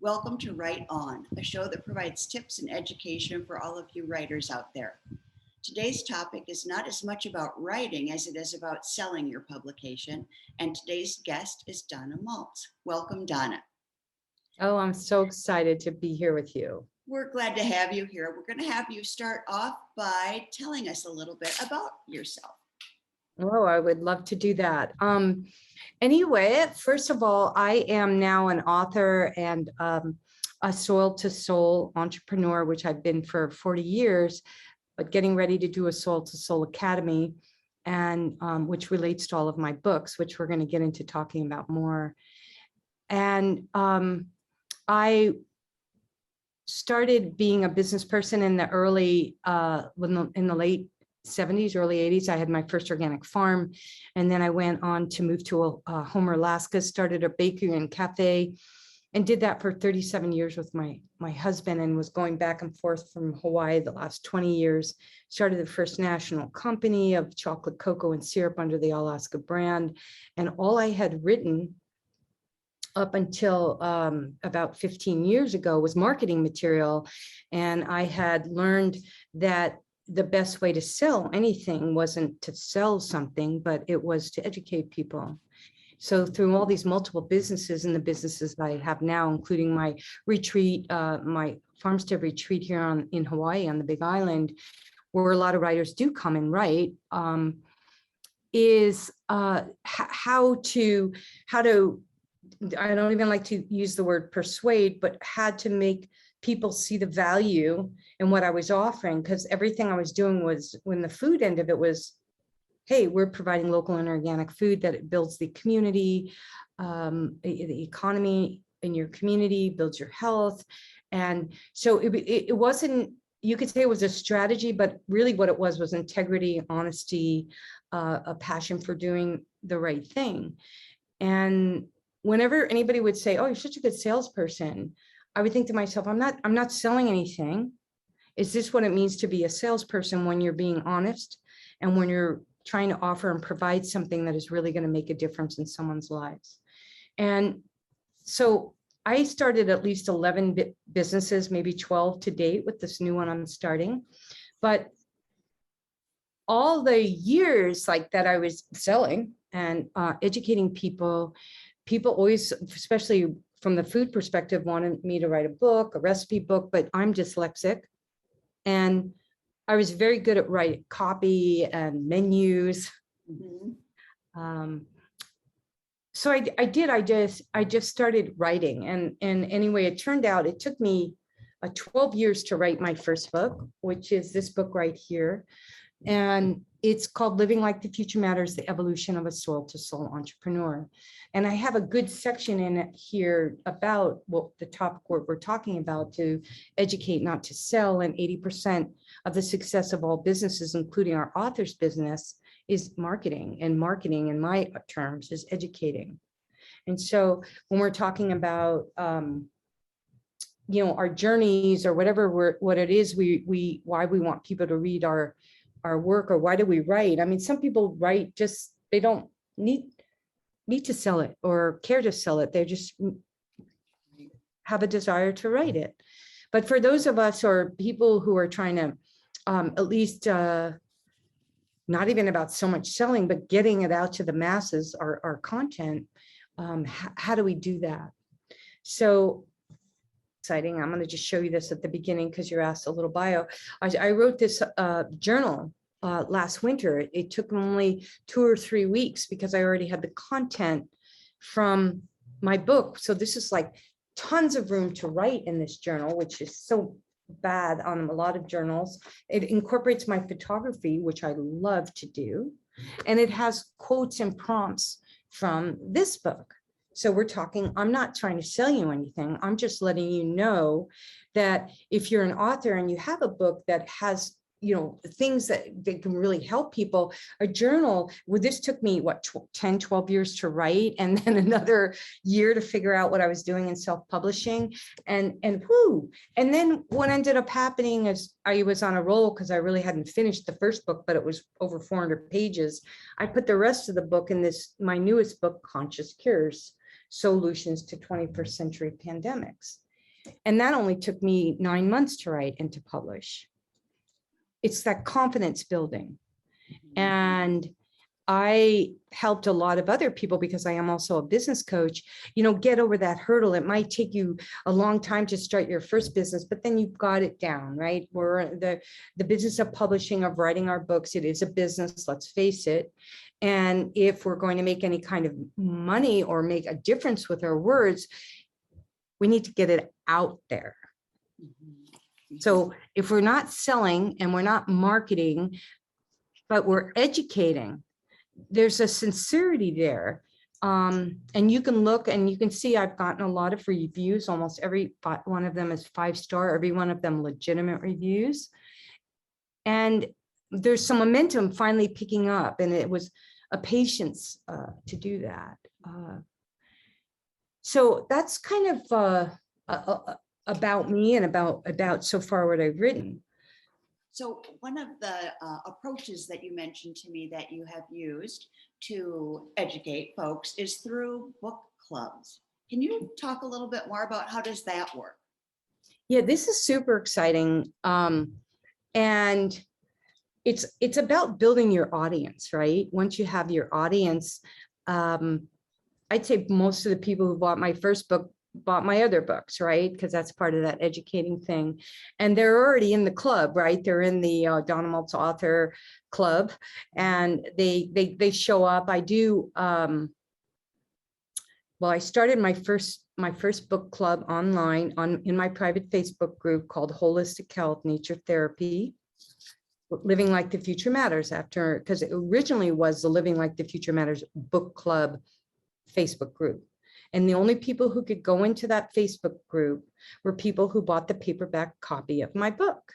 Welcome to Write On, a show that provides tips and education for all of you writers out there. Today's topic is not as much about writing as it is about selling your publication, and today's guest is Donna Maltz. Welcome, Donna. Oh, I'm so excited to be here with you. We're glad to have you here. We're going to have you start off by telling us a little bit about yourself. Oh, I would love to do that. Anyway, first of all, I am now an author and a soil to soul entrepreneur, which I've been for 40 years, but getting ready to do a soul to soul academy, and which relates to all of my books, which we're going to get into talking about more. And I started being a business person in the early, in the late 70s, early 80s. I had my first organic farm, and then I went on to move to Homer, Alaska, started a bakery and cafe, and did that for 37 years with my husband, and was going back and forth from Hawaii the last 20 years. Started the first national company of chocolate, cocoa, and syrup under the Alaska brand. And all I had written up until about 15 years ago was marketing material. And I had learned that the best way to sell anything wasn't to sell something, but it was to educate people. So through all these multiple businesses and the businesses I have now, including my retreat, my farmstead retreat here in Hawaii on the Big Island, where a lot of writers do come and write, is how to, I don't even like to use the word persuade, but had to make people see the value in what I was offering, because everything I was doing was, when the food end of it was, hey, we're providing local and organic food that it builds the community, the economy in your community, builds your health. And so it wasn't, you could say it was a strategy, but really what it was integrity, honesty, a passion for doing the right thing. And whenever anybody would say, oh, you're such a good salesperson, I would think to myself, I'm not selling anything. Is this what it means to be a salesperson when you're being honest and when you're trying to offer and provide something that is really going to make a difference in someone's lives? And so I started at least 11 businesses, maybe 12 to date with this new one I'm starting. But all the years like that I was selling and educating people always, especially from the food perspective, wanted me to write a book, a recipe book, but I'm dyslexic. And I was very good at writing copy and menus. Mm-hmm. So I just started writing. And anyway, it turned out it took me 12 years to write my first book, which is this book right here. And it's called Living Like the Future Matters, The Evolution of a Soil to Soul Entrepreneur. And I have a good section in it here about what the topic we're talking about, to educate, not to sell. And 80% of the success of all businesses, including our author's business, is marketing. And marketing, in my terms, is educating. And so when we're talking about our journeys or whatever what it is why we want people to read our work, or why do we write? I mean, some people write just, they don't need to sell it or care to sell it. They just have a desire to write it. But for those of us, or people who are trying to at least not even about so much selling, but getting it out to the masses, our content, how do we do that? So exciting. I'm going to just show you this at the beginning because you're asked a little bio. I wrote this journal last winter. It took only 2 or 3 weeks because I already had the content from my book. So this is like tons of room to write in this journal, which is so bad on a lot of journals. It incorporates my photography, which I love to do. And it has quotes and prompts from this book. So we're talking, I'm not trying to sell you anything. I'm just letting you know that if you're an author and you have a book that has, things that can really help people, a journal, well, this took me, 10, 12 years to write, and then another year to figure out what I was doing in self-publishing. And then what ended up happening is I was on a roll because I really hadn't finished the first book, but it was over 400 pages. I put the rest of the book in my newest book, Conscious Cures: Solutions to 21st Century Pandemics. And that only took me 9 months to write and to publish. It's that confidence building. And I helped a lot of other people, because I am also a business coach, get over that hurdle. It might take you a long time to start your first business, but then you've got it down, right? We're the business of publishing, of writing our books. It is a business, let's face it. And if we're going to make any kind of money or make a difference with our words, we need to get it out there. So if we're not selling and we're not marketing, but we're educating, there's a sincerity there. And you can look and you can see I've gotten a lot of reviews. Almost every one of them is 5-star, every one of them legitimate reviews. And there's some momentum finally picking up, and it was a patience to do that. So that's kind of about me and about so far what I've written. So one of the approaches that you mentioned to me that you have used to educate folks is through book clubs. Can you talk a little bit more about how does that work? Yeah, this is super exciting. And it's about building your audience, right? Once you have your audience, I'd say most of the people who bought my first book bought my other books, right? Because that's part of that educating thing. And they're already in the club, right? They're in the Donna Maltz author club, and they show up. I do, well, I started my first book club online in my private Facebook group called Holistic Health Nature Therapy, Living Like the Future Matters, because it originally was the Living Like the Future Matters book club Facebook group. And the only people who could go into that Facebook group were people who bought the paperback copy of my book.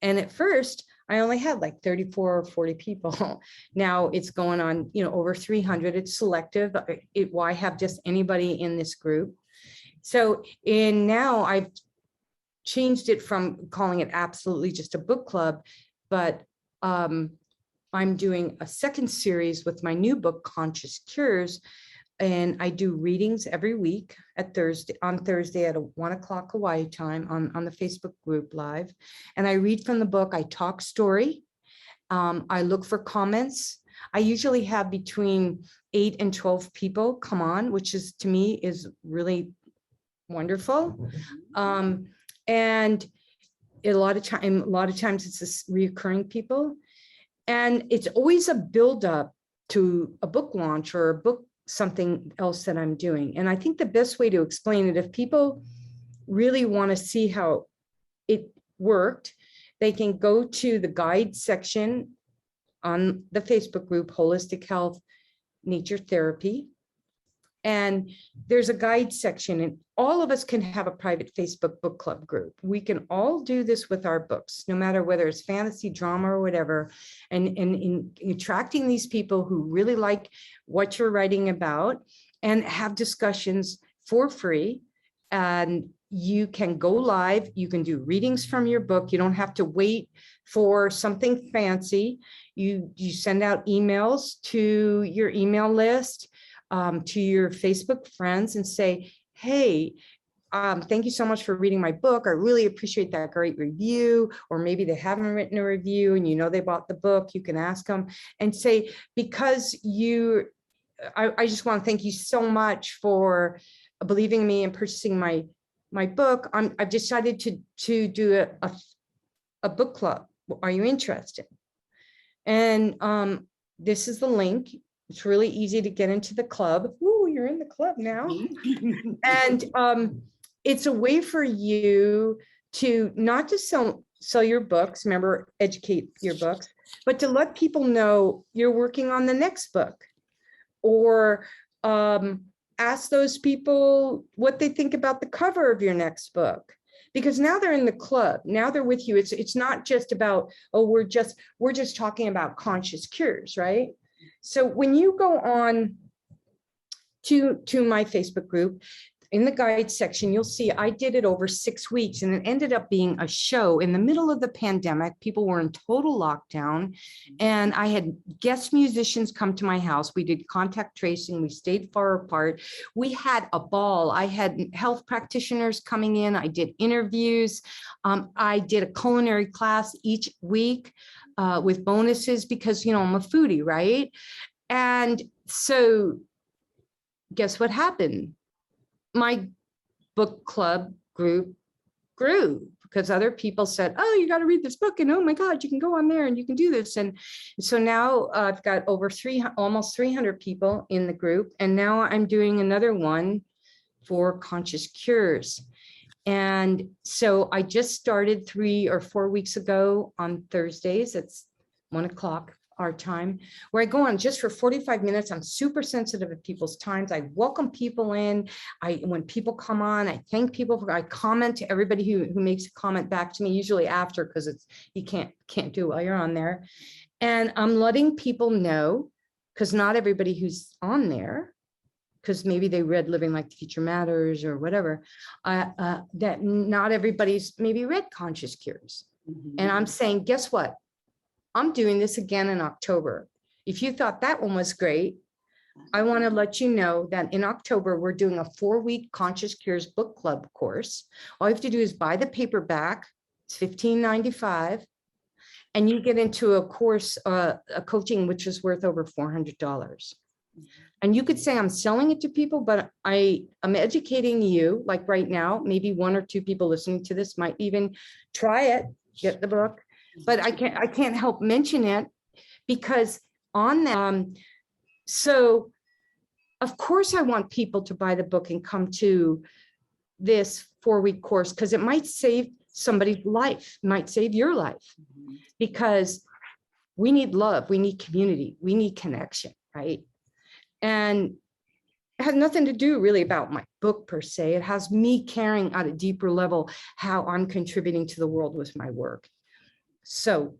And at first, I only had like 34 or 40 people. Now it's going on, over 300. It's selective. Why have just anybody in this group? So now I've changed it from calling it absolutely just a book club, but I'm doing a second series with my new book, Conscious Cures. And I do readings every week on Thursday at 1 o'clock Hawaii time on the Facebook group live. And I read from the book. I talk story. I look for comments. I usually have between 8 and 12 people come on, which is, to me, is really wonderful. And a lot of times it's this reoccurring people. And it's always a buildup to a book launch or a book something else that I'm doing. And I think the best way to explain it, if people really want to see how it worked, they can go to the guide section on the Facebook group, Holistic Health Nature Therapy. And there's a guide section, and all of us can have a private Facebook book club group. We can all do this with our books, no matter whether it's fantasy, drama, or whatever. And in attracting these people who really like what you're writing about, and have discussions for free. And you can go live. You can do readings from your book. You don't have to wait for something fancy. You send out emails to your email list, to your Facebook friends, and say, hey, thank you so much for reading my book. I really appreciate that great review. Or maybe they haven't written a review and they bought the book. You can ask them and say, because I just want to thank you so much for believing in me and purchasing my book. I've decided to do a book club. Are you interested? And this is the link. It's really easy to get into the club. Ooh, you're in the club now. And it's a way for you to not just sell your books, remember, educate your books, but to let people know you're working on the next book. Or ask those people what they think about the cover of your next book. Because now they're in the club. Now they're with you. It's not just about, oh, we're just talking about conscious cures, right? So when you go on to my Facebook group, in the guide section, you'll see I did it over 6 weeks, and it ended up being a show in the middle of the pandemic. People were in total lockdown, and I had guest musicians come to my house. We did contact tracing. We stayed far apart. We had a ball. I had health practitioners coming in. I did interviews. I did a culinary class each week with bonuses because, I'm a foodie, right? And so guess what happened? My book club group grew because other people said, oh, you got to read this book. And oh my God, you can go on there and you can do this. And so now I've got over almost 300 people in the group. And now I'm doing another one for Conscious Cures. And so I just started 3 or 4 weeks ago on Thursdays. It's 1 o'clock our time, where I go on just for 45 minutes. I'm super sensitive to people's times. I welcome people in. When people come on, I thank people I comment to everybody who makes a comment back to me, usually after, because you can't do it while you're on there. And I'm letting people know, because not everybody who's on there, because maybe they read Living Like the Future Matters or whatever, that not everybody's maybe read Conscious Cures. Mm-hmm. And I'm saying, guess what? I'm doing this again in October. If you thought that one was great, I want to let you know that in October, we're doing a 4-week Conscious Cures book club course. All you have to do is buy the paperback. It's $15.95. And you get into a course, a coaching, which is worth over $400. And you could say I'm selling it to people, but I'm educating you. Like right now, maybe 1 or 2 people listening to this might even try it, get the book. But I can't help mention it because on that, so of course I want people to buy the book and come to this 4-week course, because it might save somebody's life, might save your life, because we need love, we need community, we need connection, right? And it has nothing to do really about my book per se. It has me caring at a deeper level how I'm contributing to the world with my work. So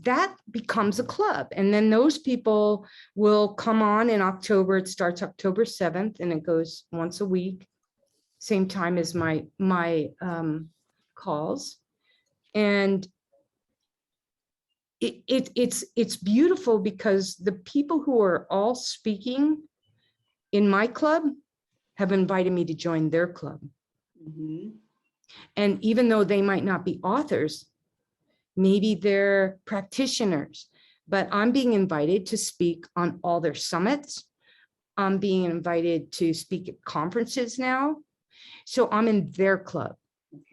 that becomes a club. And then those people will come on in October. It starts October 7th and it goes once a week, same time as my calls. And it's beautiful because the people who are all speaking in my club have invited me to join their club. Mm-hmm. And even though they might not be authors, maybe they're practitioners, but I'm being invited to speak on all their summits. I'm being invited to speak at conferences now. So I'm in their club.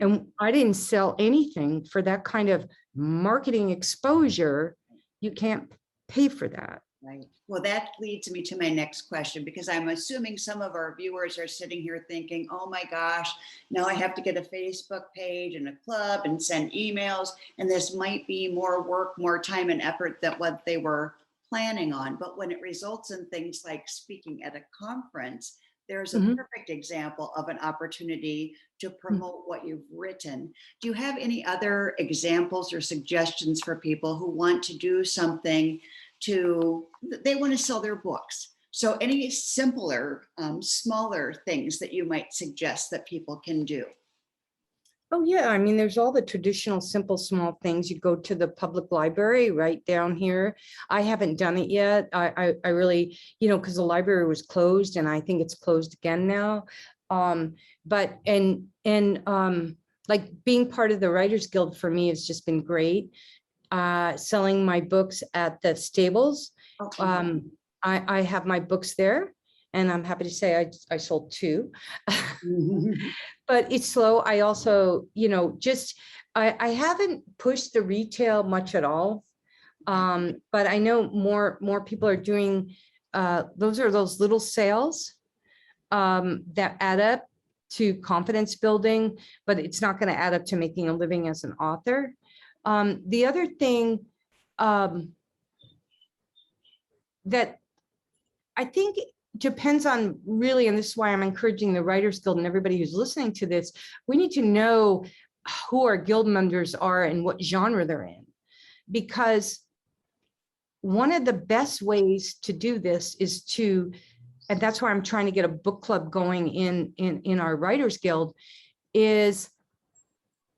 And I didn't sell anything for that kind of marketing exposure. You can't pay for that. Right. Well, that leads me to my next question, because I'm assuming some of our viewers are sitting here thinking, oh my gosh, now I have to get a Facebook page and a club and send emails. And this might be more work, more time and effort than what they were planning on. But when it results in things like speaking at a conference, there's a perfect example of an opportunity to promote what you've written. Do you have any other examples or suggestions for people who want to do something they want to sell their books? So any simpler, smaller things that you might suggest that people can do? Oh yeah, I mean, there's all the traditional, simple, small things. You go to the public library right down here. I haven't done it yet. I really, because the library was closed and I think it's closed again now. But like being part of the Writers Guild for me has just been great. Selling my books at the stables. Okay. I have my books there, and I'm happy to say I sold 2. But it's slow. I also, I haven't pushed the retail much at all. But I know more people are doing, those little sales that add up to confidence building, but it's not going to add up to making a living as an author. The other thing that I think depends on really, and this is why I'm encouraging the Writers Guild and everybody who's listening to this, we need to know who our guild members are and what genre they're in. Because one of the best ways to do this is to and that's why I'm trying to get a book club going in our Writers Guild, is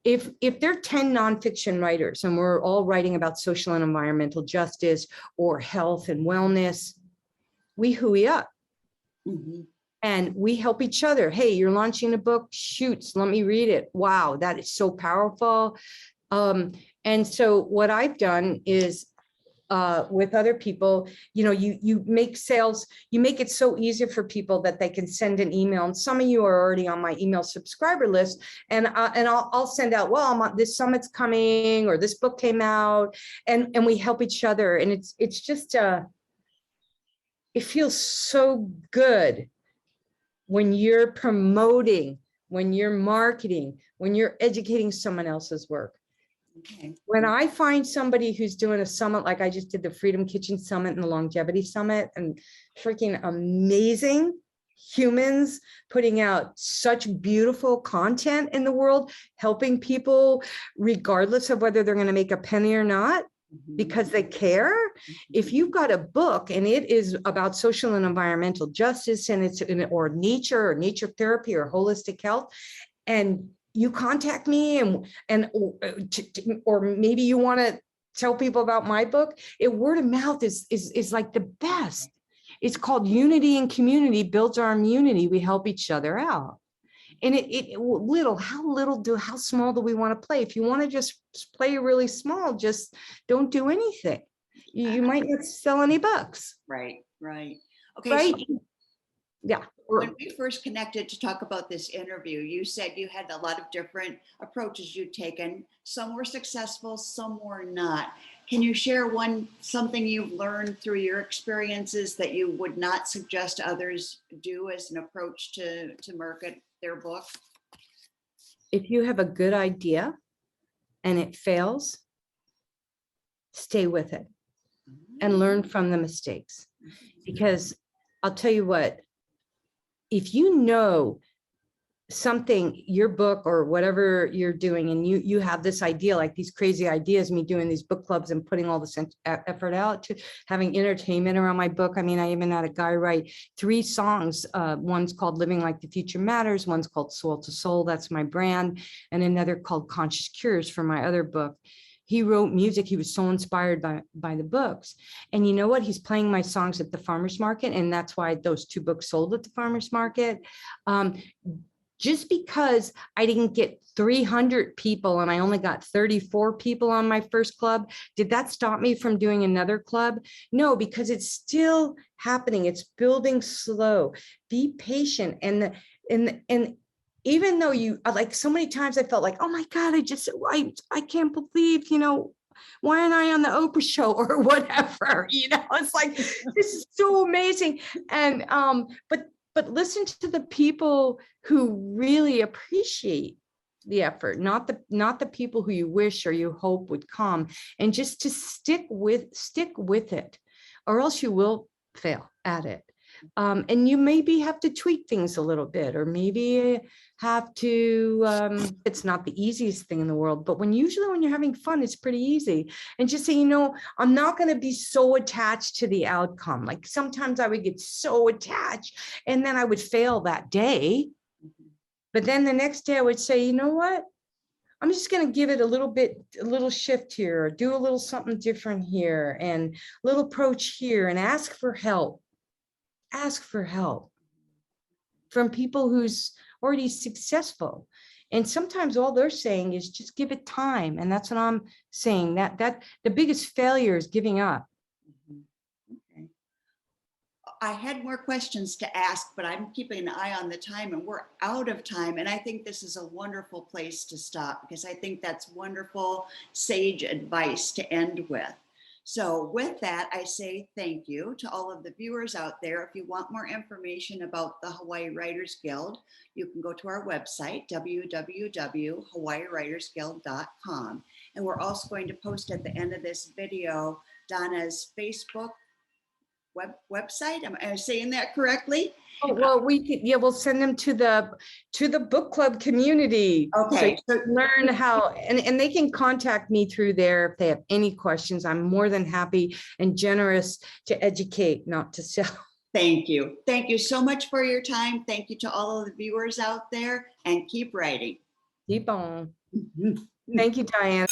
if there are 10 nonfiction writers and we're all writing about social and environmental justice or health and wellness, we hooey up. Mm-hmm. And we help each other. Hey, you're launching a book, shoots, let me read it. Wow, that is so powerful. And so what I've done is with other people, you make sales, you make it so easy for people that they can send an email. And some of you are already on my email subscriber list, and I'll send out, well, this summit's coming, or this book came out, and we help each other. And it's just it feels so good when you're promoting, when you're marketing, when you're educating someone else's work. Okay. When I find somebody who's doing a summit, like I just did the Freedom Kitchen Summit and the Longevity Summit, and freaking amazing humans putting out such beautiful content in the world, helping people regardless of whether they're going to make a penny or not, because they care. If you've got a book and it is about social and environmental justice, and it's or nature therapy or holistic health, and you contact me or maybe you want to tell people about my book, word of mouth is like the best. It's called Unity and Community Builds Our Immunity. We help each other out. And how small do we want to play? If you want to just play really small, just don't do anything. You might not sell any books. Right. Okay. Right. So Yeah. when we first connected to talk about this interview, you said you had a lot of different approaches you'd taken. Some were successful, some were not. Can you share something you've learned through your experiences that you would not suggest others do as an approach to market their book? If you have a good idea and it fails, stay with it and learn from the mistakes. Because I'll tell you what, if you know something, your book or whatever you're doing, and you have this idea, like these crazy ideas, me doing these book clubs and putting all this effort out to having entertainment around my book. I mean, I even had a guy write 3 songs. One's called Living Like the Future Matters. One's called Soul to Soul. That's my brand. And another called Conscious Cures for my other book. He wrote music. He was so inspired by the books. And you know what? He's playing my songs at the farmer's market. And that's why those 2 books sold at the farmer's market. Just because I didn't get 300 people and I only got 34 people on my first club, did that stop me from doing another club? No, because it's still happening. It's building slow. Be patient. And even though like so many times I felt like, oh my God, I can't believe, why aren't I on the Oprah show or whatever? It's like, this is so amazing. And, but listen to the people who really appreciate the effort, not the people who you wish or you hope would come, and just to stick with it, or else you will fail at it. And you maybe have to tweak things a little bit, or maybe have to, it's not the easiest thing in the world, but usually when you're having fun, it's pretty easy. And just say, I'm not going to be so attached to the outcome. Like sometimes I would get so attached and then I would fail that day. But then the next day I would say, you know what? I'm just going to give it a little shift here, or do a little something different here, and a little approach here, and ask for help. Ask for help from people who's already successful. And sometimes all they're saying is just give it time. And that's what I'm saying, that the biggest failure is giving up. Okay. I had more questions to ask, but I'm keeping an eye on the time and we're out of time. And I think this is a wonderful place to stop, because I think that's wonderful, sage advice to end with. So with that, I say thank you to all of the viewers out there. If you want more information about the Hawaii Writers Guild, you can go to our website, www.hawaiiwritersguild.com. And we're also going to post at the end of this video Donna's Facebook website. Am I saying that correctly? Oh, well, we'll send them to the book club community. Okay. So learn how, and they can contact me through there if they have any questions. I'm more than happy and generous to educate, not to sell. Thank you. Thank you so much for your time. Thank you to all of the viewers out there, and keep writing. Keep on. Thank you, Diane.